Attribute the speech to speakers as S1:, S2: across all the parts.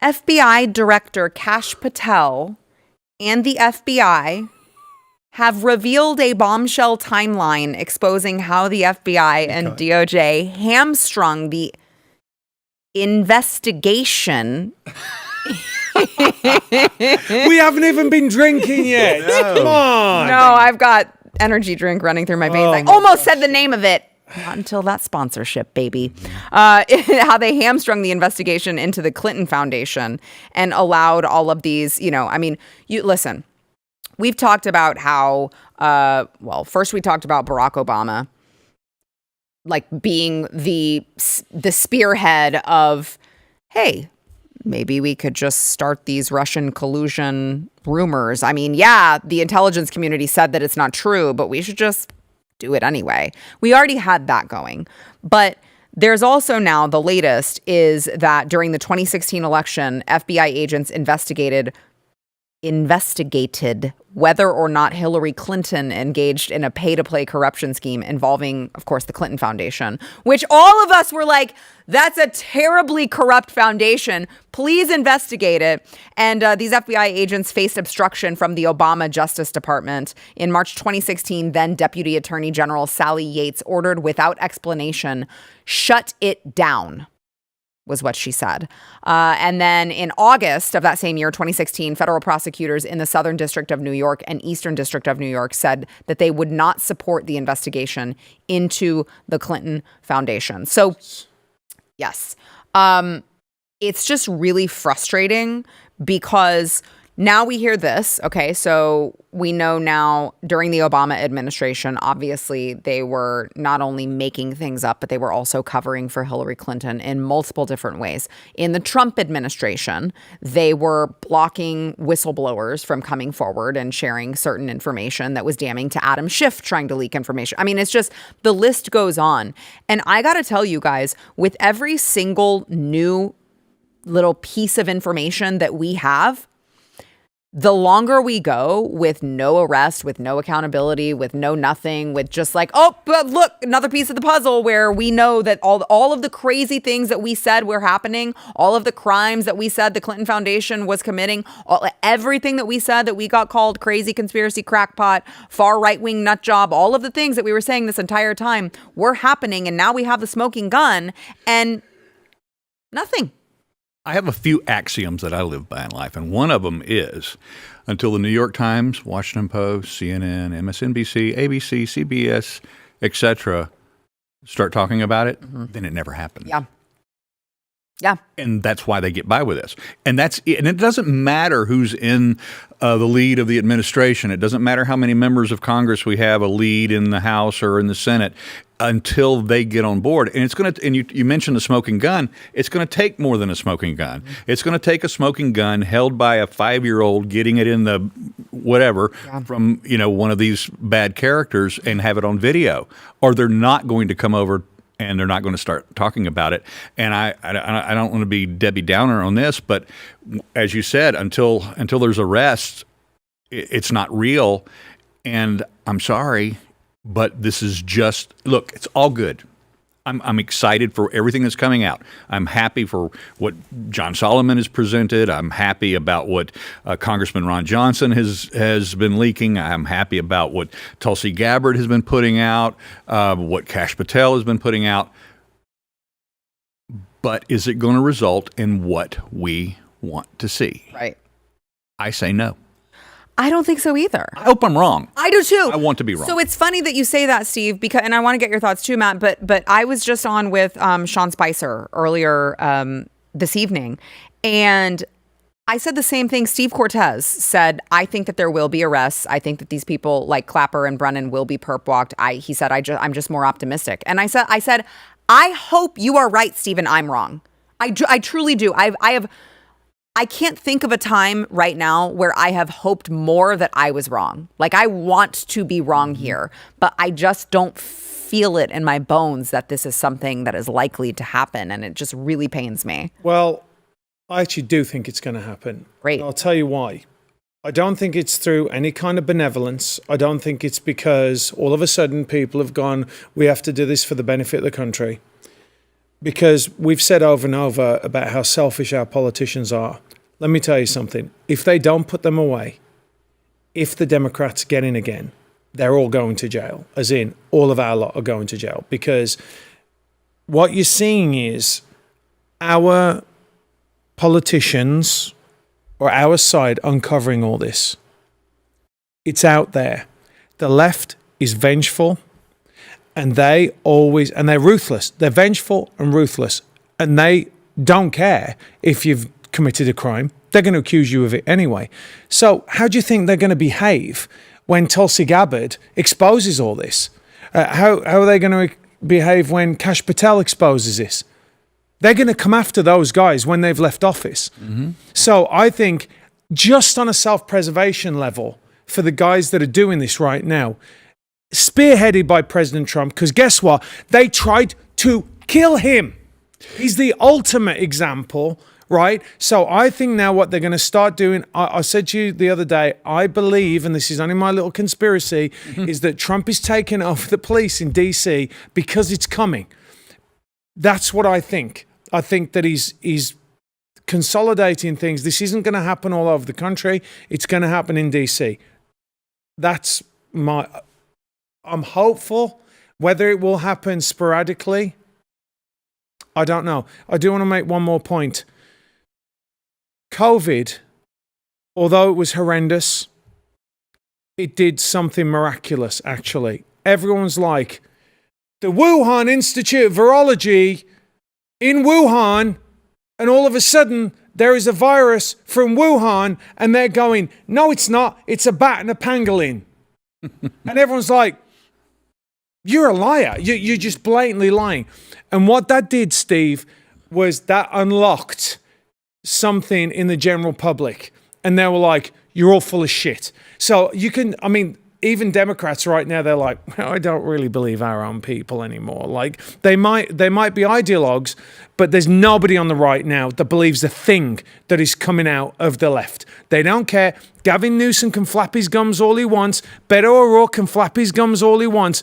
S1: FBI Director Kash Patel and the FBI have revealed a bombshell timeline exposing how the FBI and DOJ hamstrung the investigation.
S2: We haven't even been drinking yet. Come on.
S1: No, I've got energy drink running through my veins. I almost said the name of it. Not until that sponsorship, baby. How they hamstrung the investigation into the Clinton Foundation and allowed all of these, listen, we've talked about how, first we talked about Barack Obama, like being the spearhead of, hey, maybe we could just start these Russian collusion rumors. I mean, yeah, the intelligence community said that it's not true, but we should just do it anyway. We already had that going. But there's also now the latest is that during the 2016 election, FBI agents investigated whether or not Hillary Clinton engaged in a pay-to-play corruption scheme involving, of course, the Clinton Foundation, which all of us were like, that's a terribly corrupt foundation. Please investigate it. And these FBI agents faced obstruction from the Obama Justice Department. In March 2016, then Deputy Attorney General Sally Yates ordered without explanation, shut it down, was what she said. And then in August of that same year, 2016, federal prosecutors in the Southern District of New York and Eastern District of New York said that they would not support the investigation into the Clinton Foundation. So, yes, it's just really frustrating because now we hear this. Okay, so we know now during the Obama administration, obviously they were not only making things up, but they were also covering for Hillary Clinton in multiple different ways. In the Trump administration, they were blocking whistleblowers from coming forward and sharing certain information that was damning to Adam Schiff trying to leak information. I mean, it's just the list goes on. And I got to tell you guys, with every single new little piece of information that we have, the longer we go with no arrest, with no accountability, with no nothing, with just like, oh, but look, another piece of the puzzle where we know that all of the crazy things that we said were happening, all of the crimes that we said the Clinton Foundation was committing, everything that we said that we got called crazy conspiracy crackpot, far right-wing nut job, all of the things that we were saying this entire time were happening. And now we have the smoking gun and nothing.
S3: I have a few axioms that I live by in life, and one of them is until the New York Times, Washington Post, CNN, MSNBC, ABC, CBS, etc. start talking about it, then it never happens.
S1: Yeah. Yeah.
S3: And that's why they get by with this. And it doesn't matter who's in the lead of the administration. It doesn't matter how many members of Congress we have a lead in the House or in the Senate until they get on board. And it's going to, and you mentioned the smoking gun, it's going to take more than a smoking gun. It's going to take a smoking gun held by a 5-year-old getting it in the whatever from, one of these bad characters and have it on video, or they're not going to come over and they're not going to start talking about it. And I don't want to be Debbie Downer on this, but as you said, until there's arrest, it's not real. And I'm sorry, but this is just, look, it's all good. I'm excited for everything that's coming out. I'm happy for what John Solomon has presented. I'm happy about what Congressman Ron Johnson has been leaking. I'm happy about what Tulsi Gabbard has been putting out, what Kash Patel has been putting out. But is it going to result in what we want to see?
S1: Right.
S3: I say no.
S1: I don't think so either.
S3: I hope I'm wrong.
S1: I do too.
S3: I want to be wrong.
S1: So it's funny that you say that, Steve, and I want to get your thoughts too, Matt, but I was just on with Sean Spicer earlier this evening, and I said the same thing Steve Cortez said. I think that there will be arrests. I think that these people like Clapper and Brennan will be perp walked. He said, I'm just more optimistic. And I said, I hope you are right, Stephen. I'm wrong. I truly do. I can't think of a time right now where I have hoped more that I was wrong. Like, I want to be wrong here, but I just don't feel it in my bones that this is something that is likely to happen, and it just really pains me.
S2: Well, I actually do think it's going to happen.
S1: Great.
S2: And I'll tell you why. I don't think it's through any kind of benevolence. I don't think it's because all of a sudden people have gone, we have to do this for the benefit of the country. because we've said over and over about how selfish our politicians are. Let me tell you something. If they don't put them away, if the Democrats get in again, they're all going to jail, as in all of our lot are going to jail, because what you're seeing is our politicians or our side uncovering all this. It's out there. The left is vengeful, and they're ruthless. They're vengeful and ruthless, and they don't care if you've committed a crime. They're going to accuse you of it anyway. So how do you think they're going to behave when Tulsi Gabbard exposes all this? How are they going to behave when Kash Patel exposes this? They're going to come after those guys when they've left office. Mm-hmm. So I think just on a self-preservation level for the guys that are doing this right now, spearheaded by President Trump, because guess what? They tried to kill him. He's the ultimate example, right? So I think now what they're going to start doing, I said to you the other day, I believe, and this is only my little conspiracy, is that Trump is taking over the police in DC because it's coming. That's what I think. I think that he's consolidating things. This isn't going to happen all over the country. It's going to happen in DC. I'm hopeful. Whether it will happen sporadically, I don't know. I do want to make one more point. COVID, although it was horrendous, it did something miraculous, actually. Everyone's like, the Wuhan Institute of Virology in Wuhan, and all of a sudden there is a virus from Wuhan, and they're going, no, it's not. It's a bat and a pangolin. And everyone's like, you're a liar. You're just blatantly lying. And what that did, Steve, was that unlocked something in the general public. And they were like, you're all full of shit. So even Democrats right now, they're like, well, I don't really believe our own people anymore. Like they might be ideologues, but there's nobody on the right now that believes the thing that is coming out of the left. They don't care. Gavin Newsom can flap his gums all he wants. Beto O'Rourke can flap his gums all he wants.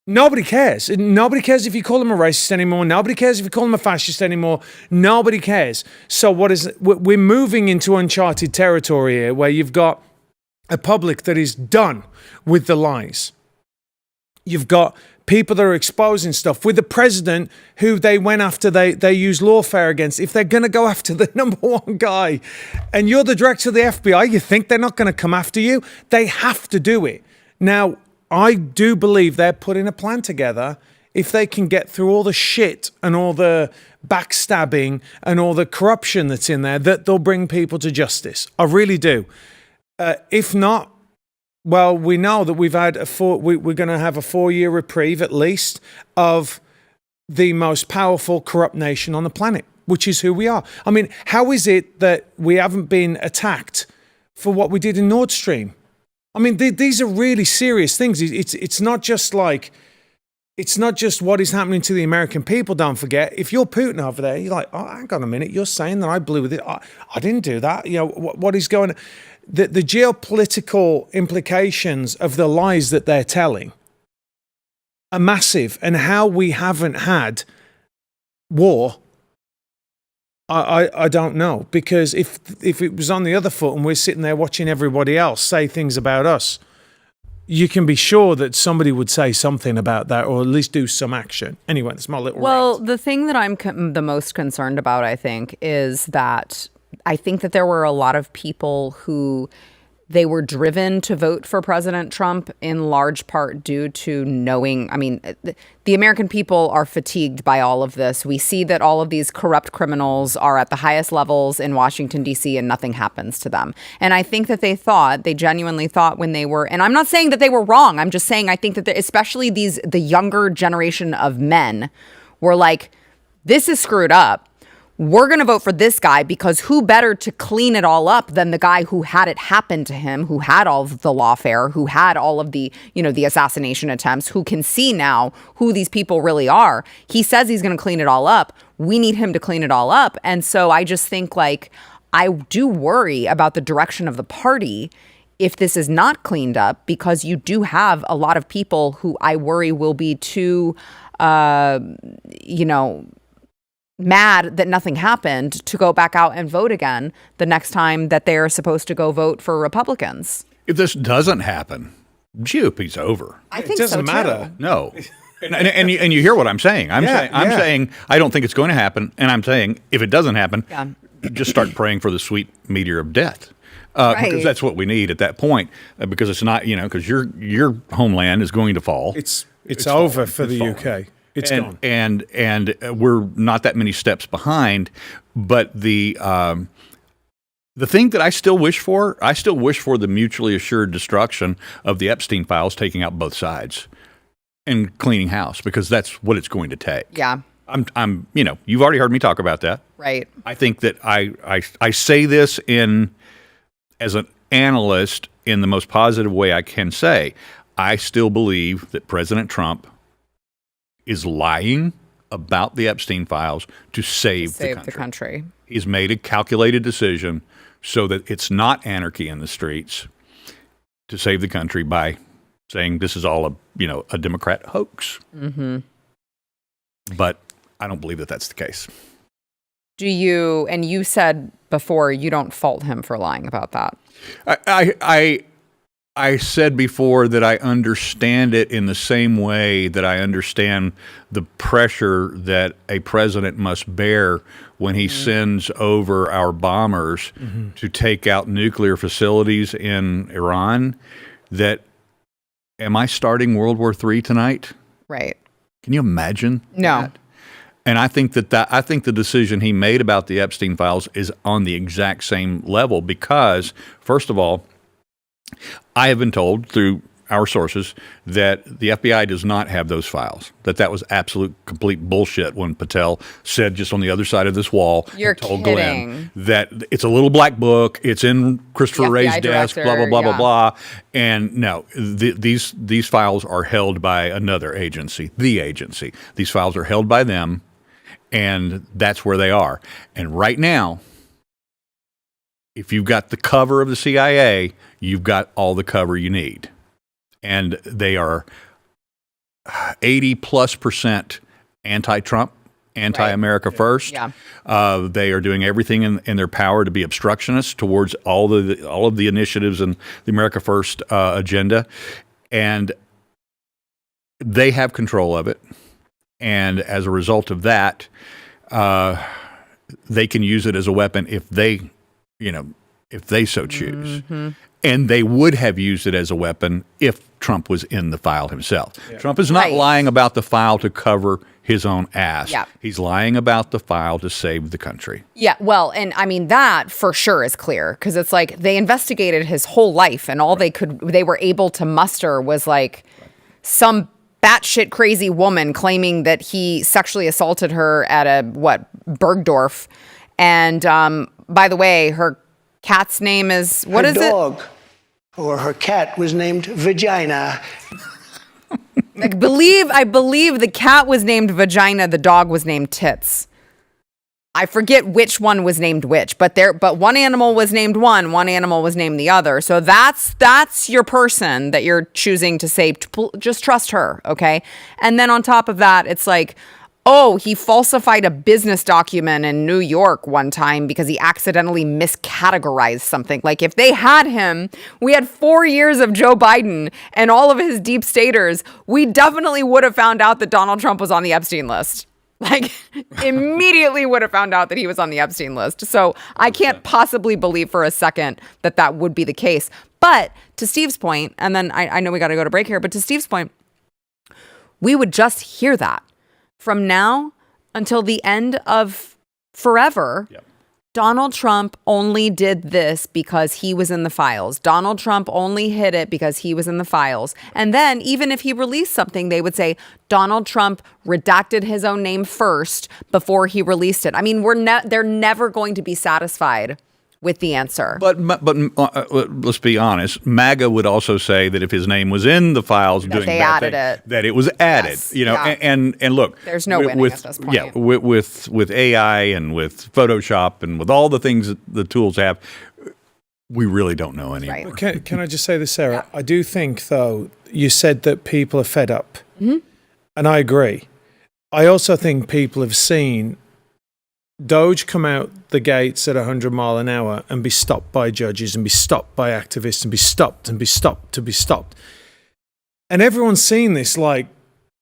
S2: Nobody cares. Nobody cares if you call him a racist anymore. Nobody cares if you call him a fascist anymore. Nobody cares. So we're moving into uncharted territory here, where you've got a public that is done with the lies. You've got people that are exposing stuff with the president who they went after, they use lawfare against. If they're going to go after the number one guy and you're the director of the FBI, you think they're not going to come after you? They have to do it. Now, I do believe they're putting a plan together. If they can get through all the shit and all the backstabbing and all the corruption that's in there, that they'll bring people to justice. I really do. If not, well, we know that we're going to have a 4-year reprieve at least of the most powerful corrupt nation on the planet, which is who we are. I mean, how is it that we haven't been attacked for what we did in Nord Stream? I mean, these are really serious things. It's not just what is happening to the American people. Don't forget, if you're Putin over there, you're like, oh, hang on a minute, you're saying that I blew with it. I didn't do that. You know, what is going on? The geopolitical implications of the lies that they're telling are massive, and how we haven't had war, I don't know. Because if it was on the other foot and we're sitting there watching everybody else say things about us, you can be sure that somebody would say something about that, or at least do some action. Anyway, that's my little rant.
S1: The thing that I'm the most concerned about, I think, is that I think that there were a lot of people who they were driven to vote for President Trump in large part due to knowing, the American people are fatigued by all of this. We see that all of these corrupt criminals are at the highest levels in Washington, D.C., and nothing happens to them. And I think that they genuinely thought when they were, and I'm not saying that they were wrong. I'm just saying I think that especially the younger generation of men were like, this is screwed up. We're going to vote for this guy because who better to clean it all up than the guy who had it happen to him, who had all of the lawfare, who had all of the, the assassination attempts, who can see now who these people really are. He says he's going to clean it all up. We need him to clean it all up. And so I just think I do worry about the direction of the party if this is not cleaned up, because you do have a lot of people who I worry will be too, mad that nothing happened to go back out and vote again the next time that they're supposed to go vote for Republicans.
S3: If this doesn't happen, GOP's over.
S1: I think
S2: it doesn't
S1: so
S2: matter.
S1: too.
S3: No. And you hear what I'm saying. I'm saying I don't think it's going to happen, and I'm saying if it doesn't happen, just start praying for the sweet meteor of death. Because that's what we need at that point. Because it's not, because your homeland is going to fall.
S2: It's over for the UK. It's gone.
S3: And we're not that many steps behind. But the thing that I still wish for the mutually assured destruction of the Epstein files, taking out both sides and cleaning house, because that's what it's going to take.
S1: Yeah.
S3: I'm you've already heard me talk about that.
S1: Right.
S3: I think that I say this as an analyst in the most positive way I can say. I still believe that President Trump is lying about the Epstein files to save the country. He's made a calculated decision so that it's not anarchy in the streets, to save the country by saying this is all a Democrat hoax. Mm-hmm. But I don't believe that that's the case.
S1: Do you? And you said before you don't fault him for lying about that.
S3: I said before that I understand it in the same way that I understand the pressure that a president must bear when he sends over our bombers to take out nuclear facilities in Iran. That, am I starting World War III tonight?
S1: Right.
S3: Can you imagine?
S1: No.
S3: That? And I think I think the decision he made about the Epstein files is on the exact same level, because, first of all, I have been told through our sources that the FBI does not have those files, that was absolute complete bullshit when Patel said just on the other side of this wall,
S1: You're
S3: told
S1: kidding.
S3: Glenn that it's a little black book, it's in Christopher Wray's desk, blah, blah, blah, blah, blah. And no, these files are held by another agency, the agency. These files are held by them, and that's where they are. And right now, if you've got the cover of the CIA, you've got all the cover you need. And they are 80+% anti-Trump, anti-America first.
S1: Yeah.
S3: They are doing everything in their power to be obstructionists towards all of the initiatives in the America First agenda. And they have control of it. And as a result of that, they can use it as a weapon if they so choose. Mm-hmm. And they would have used it as a weapon if Trump was in the file himself. Yeah. Trump is not lying about the file to cover his own ass. Yeah. He's lying about the file to save the country.
S1: Yeah, well, and I mean, that for sure is clear, because it's like they investigated his whole life, and all they were able to muster was like some batshit crazy woman claiming that he sexually assaulted her at Bergdorf. And by the way, her cat's name is, what is it?
S4: Her dog, or her cat, was named Vagina.
S1: I believe the cat was named Vagina, the dog was named Tits. I forget which one was named which, but one animal was named one animal was named the other. So that's your person that you're choosing to save. Just trust her, okay? And then on top of that, it's like, oh, he falsified a business document in New York one time because he accidentally miscategorized something. Like, if they had him, we had 4 years of Joe Biden and all of his deep staters, we definitely would have found out that Donald Trump was on the Epstein list. Like, immediately would have found out that he was on the Epstein list. So I can't possibly believe for a second that would be the case. But to Steve's point, and then I know we got to go to break here, but to Steve's point, we would just hear that. From now until the end of forever, Donald Trump only did this because he was in the files. Donald Trump only hid it because he was in the files. And then even if he released something, they would say Donald Trump redacted his own name first before he released it. I mean, they're never going to be satisfied with the answer.
S3: But let's be honest. MAGA would also say that if his name was in the files doing bad things, that it was added. Yes. And look,
S1: there's no winning at this point.
S3: Yeah, with AI and with Photoshop and with all the things that the tools have, we really don't know anymore.
S2: Right. Can I just say this, Sarah? Yeah. I do think, though, you said that people are fed up, and I agree. I also think people have seen Doge come out the gates at 100 mile an hour and be stopped by judges and be stopped by activists and be stopped and be stopped to be stopped. And everyone's seen this like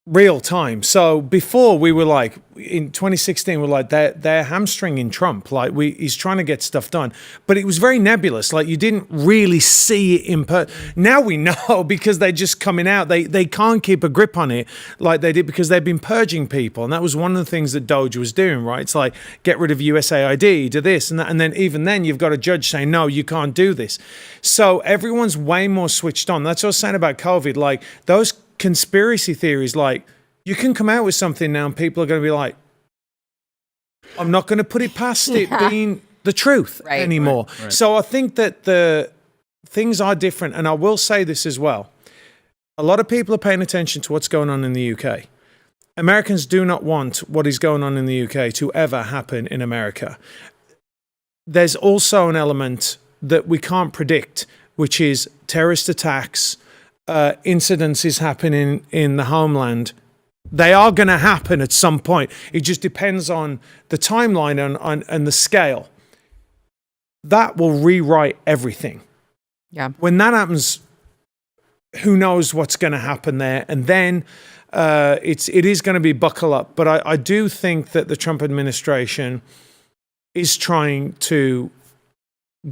S2: real time. So before we were like, in 2016, we're like, they're hamstringing Trump. Like he's trying to get stuff done. But it was very nebulous. Like you didn't really see it in person. Now we know because they're just coming out. They can't keep a grip on it like they did because they've been purging people. And that was one of the things that Doge was doing, right? It's like, get rid of USAID, do this and that. And then even then you've got a judge saying, no, you can't do this. So everyone's way more switched on. That's what I was saying about COVID. Like those conspiracy theories, like you can come out with something now and people are going to be like, I'm not going to put it past it being the truth anymore. Right. So I think that the things are different. And I will say this as well. A lot of people are paying attention to what's going on in the UK. Americans do not want what is going on in the UK to ever happen in America. There's also an element that we can't predict, which is terrorist attacks, incidences happening in the homeland. They are going to happen at some point. It just depends on the timeline and the scale. That will rewrite everything.
S1: Yeah.
S2: When that happens, who knows what's going to happen there? And then it is going to be buckle up. But I do think that the Trump administration is trying to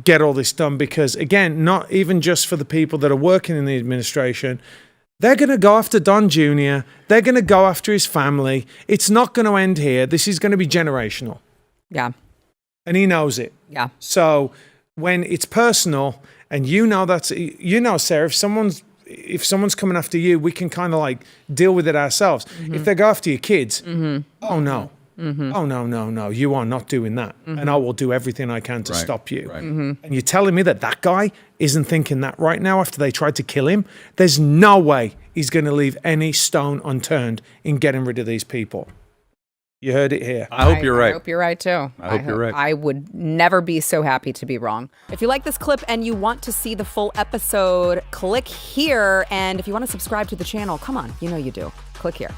S2: get all this done because, again, not even just for the people that are working in the administration. They're going to go after Don Jr. They're going to go after his family. It's not going to end here. This is going to be generational.
S1: Yeah.
S2: And he knows it.
S1: Yeah.
S2: So when it's personal and Sarah, if someone's coming after you, we can kind of like deal with it ourselves. Mm-hmm. If they go after your kids, oh no. Mm-hmm. Oh, no, you are not doing that. Mm-hmm. And I will do everything I can to stop you. Right. Mm-hmm. And you're telling me that guy isn't thinking that right now after they tried to kill him? There's no way he's going to leave any stone unturned in getting rid of these people. You heard it here.
S3: I hope you're right.
S1: I hope you're right, too.
S3: I hope you're right.
S1: I would never be so happy to be wrong. If you like this clip and you want to see the full episode, click here. And if you want to subscribe to the channel, come on, you know you do. Click here.